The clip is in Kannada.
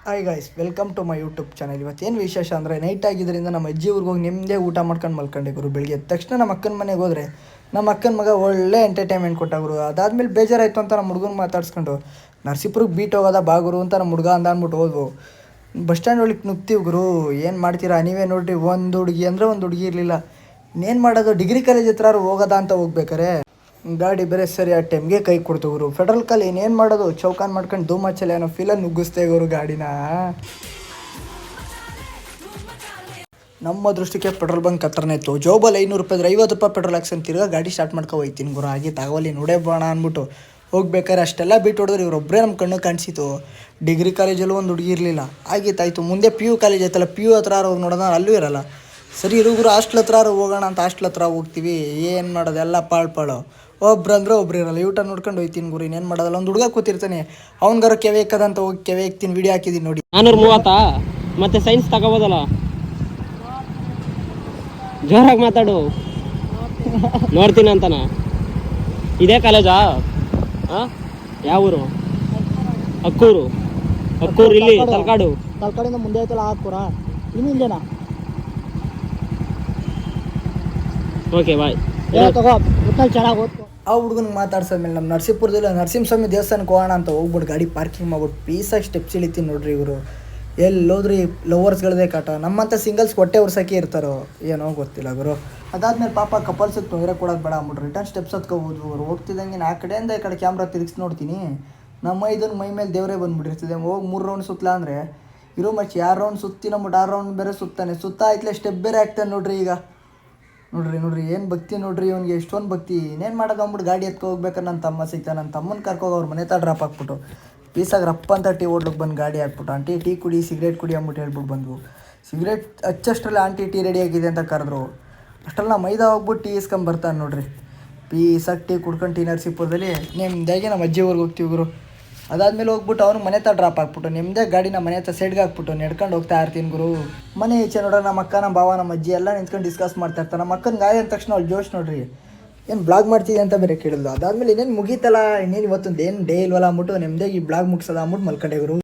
Hi guys, welcome to my YouTube channel. ಇವತ್ತೇನು ವಿಶೇಷ ಅಂದರೆ ನೈಟ್ ಆಗಿದ್ದರಿಂದ ನಮ್ಮ ಅಜ್ಜಿ ಊರಿಗೆ ಹೋಗಿ ನಿಮ್ಮದೇ ಊಟ ಮಾಡ್ಕೊಂಡು ಮಲ್ಕೊಂಡಿದ್ರು. ಬೆಳಿಗ್ಗೆ ಎದ್ದ ತಕ್ಷಣ ನಮ್ಮ ಅಕ್ಕನ ಮನೆಗೆ ಹೋದರೆ ನಮ್ಮ ಅಕ್ಕನ ಮಗ ಒಳ್ಳೆ ಎಂಟರ್ಟೈನ್ಮೆಂಟ್ ಕೊಟ್ಟಾಗುರು. ಅದಾದಮೇಲೆ ಬೇಜಾರಾಯಿತು ಅಂತ ನಮ್ಮ ಹುಡುಗನ ಮಾತಾಡ್ಸ್ಕೊಂಡು ನರಸೀಪುರಕ್ಕೆ ಬೀಟ್ ಹೋಗೋದ ಬಾಗುರು ಅಂತ ನಮ್ಮ ಹುಡುಗ ಅಂದ್ಬಿಟ್ಟು ಹೋದ್ವು. ಬಸ್ ಸ್ಟ್ಯಾಂಡ್ ಒಳಗೆ ನುಗ್ತೀವಿ ಗುರು. ಏನು ಮಾಡ್ತೀರಾ ನೀವೇ ನೋಡಿರಿ, ಒಂದು ಹುಡುಗಿ ಅಂದರೆ ಒಂದು ಹುಡುಗಿ ಇರಲಿಲ್ಲ. ಇನ್ನೇನು ಮಾಡೋದು, ಡಿಗ್ರಿ ಕಾಲೇಜ್ ಹತ್ರ ಹೋಗೋದ ಅಂತ ಹೋಗ್ಬೇಕಾರೆ ಗಾಡಿ ಬೇರೆ ಸರಿ ಆ ಟೈಮ್ಗೆ ಕೈ ಕೊಡ್ತು ಗುರು. ಫೆಡ್ರಲ್ ಕಾಲ್ ಇನ್ನೇನು ಮಾಡೋದು, ಚೌಕಾನ್ ಮಾಡ್ಕೊಂಡು ಧೂಮಚ್ಚಲೆ ಅನ್ನೋ ಫೀಲಲ್ಲಿ ನುಗ್ಗಿಸ್ತೇ ಗುರು ಗಾಡಿನ. ನಮ್ಮ ದೃಷ್ಟಿಗೆ ಪೆಟ್ರೋಲ್ ಬಂಕ್ ಹತ್ರನೇ ಇತ್ತು. ಜೋಬಲ್ಲಿ 500 ರೂಪಾಯಿ 50 ರೂಪಾಯಿ ಪೆಟ್ರೋಲ್ ಹಾಕ್ಸನ್ ತಿರ್ಗಾ ಗಾಡಿ ಸ್ಟಾರ್ಟ್ ಮಾಡ್ಕೊ ಹೋಯ್ತೀನಿ ಗುರು. ಹಾಗೆ ತಗೋಲಿ ನೋಡೇ ಬೋಣ ಅಂದ್ಬಿಟ್ಟು ಹೋಗ್ಬೇಕಾದ್ರೆ ಅಷ್ಟೆಲ್ಲ ಬಿಟ್ಟು ಹೊಡೆದ್ರೆ ಇವರೊಬ್ಬರೇ ನಮ್ಮ ಕಣ್ಣು ಕಾಣಿಸಿತು. ಡಿಗ್ರಿ ಕಾಲೇಜಲ್ಲೂ ಒಂದು ಹುಡುಗಿ ಇರಲಿಲ್ಲ. ಆಗಿತ್ತಾಯಿತು, ಮುಂದೆ PU ಕಾಲೇಜ್ ಐತಲ್ಲ, PU ಹತ್ರ ಹೋಗಿ ನೋಡೋಣ, ಅಲ್ಲೂ ಇರಲ್ಲ. ಸರಿ ಹುಡುಗರು ಹಾಸ್ಟ್ಲ್ ಹತ್ರ ಹೋಗೋಣ ಅಂತ ಹಾಸ್ಟ್ಲ್ ಹತ್ರ ಹೋಗ್ತೀವಿ. ಏನು ಮಾಡೋದು, ಎಲ್ಲ ಪಾಳು ಒಬ್ರು ಅಂದ್ರೆ ಒಬ್ರು ಇರಲ್ಲ. ಊಟ ನೋಡ್ಕೊಂಡು ಹೋಯ್ತೀನಿ ಗುರು. ಇನ್ನೇನು ಮಾಡೋದಲ್ಲ, ಒಂದು ಹುಡುಗ ಕೂತಿರ್ತಾನೆ, ಅವ್ನಿಗಾರ ಕೆವೆ ಇಕ್ಕದಂತ ಹೋಗಿ ಕೆವೆ ಇಕ್ತೀನಿ. ವಿಡಿಯೋ ಹಾಕಿದ್ದೀನಿ ನೋಡಿ. 430 ಮತ್ತೆ ಸೈನ್ಸ್ ತಗೋಬೋದಲ್ಲ. ಜೋರಾಗಿ ಮಾತಾಡು. ನೋಡ್ತೀನಿ ಅಂತನಾ? ಇದೇ ಕಾಲೇಜಾ? ಯಾವ ಊರು? ಅಕ್ಕೂರು ಇಲ್ಲಿ ತಲಕಾಡಿಂದ ಮುಂದೆ ಐತಲ್ಲ ಹಾಕೂರ ಇನ್ನಿಂದೇನಾ? Okay bye. ತಗೋ ಚೆನ್ನಾಗಿ ಓದ್ಕೊ. ಆ ಹುಡುಗನಿಗೆ ಮಾತಾಡ್ಸೋದ್ಮೇಲೆ ನಮ್ಮ ನರಸೀಪುರದಲ್ಲಿ ನರಸಿಂಹಸ್ವಾಮಿ ದೇವಸ್ಥಾನಕ್ಕೆ ಹೋಗೋಣ ಅಂತ ಹೋಗ್ಬಿಟ್ಟು ಗಾಡಿ ಪಾರ್ಕಿಂಗ್ ಮಾಡ್ಬಿಟ್ಟು ಪೀಸಾಗಿ ಸ್ಟೆಪ್ಸ್ ಇಳಿತೀನಿ ನೋಡ್ರಿ ಇವರು. ಎಲ್ಲೋದ್ರಿ ಲವರ್ಸ್ಗಳದೇ ಕಾಟ. ನಮ್ಮಂಥ ಸಿಂಗಲ್ಸ್ ಹೊಟ್ಟೆ ಉರ್ಸೋಕೆ ಇರ್ತಾರೋ ಏನೋ ಗೊತ್ತಿಲ್ಲ ಗುರು. ಅದಾದ್ಮೇಲೆ ಪಾಪ ಕಪಲ್ಸಿಗೆ ತೊಂದರೆ ಕೊಡೋದು ಬೇಡ ಅಂದ್ಬಿಟ್ರು ರಿಟರ್ನ್ ಸ್ಟೆಪ್ಸ್ ಹತ್ಕೋಬೋದು ಗುರು. ಹೋಗ್ತಿದ್ದಂಗೆ ಆ ಕಡೆಯಿಂದ ಈ ಕಡೆ ಕ್ಯಾಮ್ರಾ ತಿರುಗಿಸಿ ನೋಡ್ತೀನಿ, ನಮ್ಮ ಇದನ್ನು ಮೈ ಮೇಲೆ ದೇವರೇ ಬಂದುಬಿಟ್ಟಿರ್ತದೆ. ಹೋಗಿ 3 ರೌಂಡ್ ಸುತ್ತಲ ಅಂದರೆ ಇರೋ ಮಚ್ಚಿ 2 ರೌಂಡ್ ಸುತ್ತಿ ನಮ್ಮಟ್ಟು 6 ರೌಂಡ್ ಬೇರೆ ಸುತ್ತಾನೆ. ಆಯ್ತಲೇ ಸ್ಟೆಪ್ ಬೇರೆ ಆಗ್ತಾನೆ ನೋಡ್ರಿ. ಈಗ ನೋಡ್ರಿ ಏನು ಭಕ್ತಿ ನೋಡ್ರಿ ಅವ್ನಿಗೆ, ಎಷ್ಟೊಂದು ಭಕ್ತಿ. ಇನ್ನೇನು ಮಾಡೋದು ಅಂದ್ಬಿಟ್ಟು ಗಾಡಿ ಎತ್ಕೊ ಹೋಗ್ಬೇಕಾದ್ರೆ ನನ್ನ ತಮ್ಮ ಸಿಗ್ತಾ, ನನ್ನ ತಮ್ಮನ ಕರ್ಕೋಗಿ ಅವ್ರ ಮನೆ ತಾ ಡ್ರಾಪ್ ಹಾಕ್ಬಿಟ್ಟು ಪೀಸಾಗಿ ರಪ್ಪ ಅಂತ ಟೀ ಹೋಟ್ಲಿಗೆ ಬಂದು ಗಾಡಿ ಹಾಕ್ಬಿಟ್ಟು, ಆಂಟಿ ಟೀ ಕುಡಿ, ಸಿಗರೇಟ್ ಕುಡಿ ಅಂದ್ಬಿಟ್ಟು ಹೇಳ್ಬಿಟ್ಟು ಬಂದ್ವು. ಸಿಗರೇಟ್ ಹಚ್ಚಷ್ಟರಲ್ಲಿ ಆಂಟಿ ಟೀ ರೆಡಿ ಆಗಿದೆ ಅಂತ ಕರೆದ್ರು. ಅಷ್ಟೆಲ್ಲ ಮೈದಾ ಹೋಗ್ಬಿಟ್ಟು ಟೀ ಇಸ್ಕೊಂಬರ್ತಾನೆ ನೋಡ್ರಿ. ಪೀಸಾಗಿ ಟೀ ಕುಡ್ಕೊಂಡು ಟಿ ನರಸೀಪುರದಲ್ಲಿ ನಿಮ್ದಾಗೆ ನಮ್ಮ ಅಜ್ಜಿ ಊರಿಗೆ ಹೋಗ್ತೀವಿ ಗುರು. ಅದಾದಮೇಲೆ ಹೋಗ್ಬಿಟ್ಟು ಅವ್ನು ಮನೆ ತಾ ಡ್ರಾಪ್ ಹಾಕ್ಬಿಟ್ಟು ನಿಮ್ಮದೇ ಗಾಡಿನ ಮನೆ ಹತ್ರ ಸೈಡ್ಗೆ ಹಾಕ್ಬಿಟ್ಟು ನಡ್ಕೊಂಡು ಹೋಗ್ತಾ ಇರ್ತೀನಿ ಗುರು. ಮನೆ ಈಚೆ ನೋಡ್ರೆ ನಮ್ಮ ಅಕ್ಕ, ನಮ್ಮ ಭಾವ, ನಮ್ಮ ಅಜ್ಜಿ ಎಲ್ಲ ನಿಂತ್ಕೊಂಡು ಡಿಸ್ಕಸ್ ಮಾಡ್ತಾ ಇರ್ತಾರೆ. ನಮ್ಮ ಅಕ್ಕನ ಗಾಯ ಅಂದ ತಕ್ಷಣ ಅವ್ಳು ಜೋಶ್ ನೋಡ್ರಿ, ಏನು ಬ್ಲಾಗ್ ಮಾಡ್ತಿದ್ದೆ ಅಂತ ಬೇರೆ ಕೇಳಿದ್ಲು. ಅದಾದಮೇಲೆ ಇನ್ನೇನು ಮುಗೀತಲ್ಲ, ಇನ್ನೇನು ಇವತ್ತೊಂದು ಏನು ಡೇ ಇಲ್ವಲ್ಲ ಅಂದ್ಬಿಟ್ಟು ನಿಮ್ಮದೇ ಈ ಬ್ಲಾಗ್ ಮುಗಿಸೋದ ಅಂದ್ಬಿಟ್ಟು ಮಲ್ಕೊಂಡೆ ಗುರು.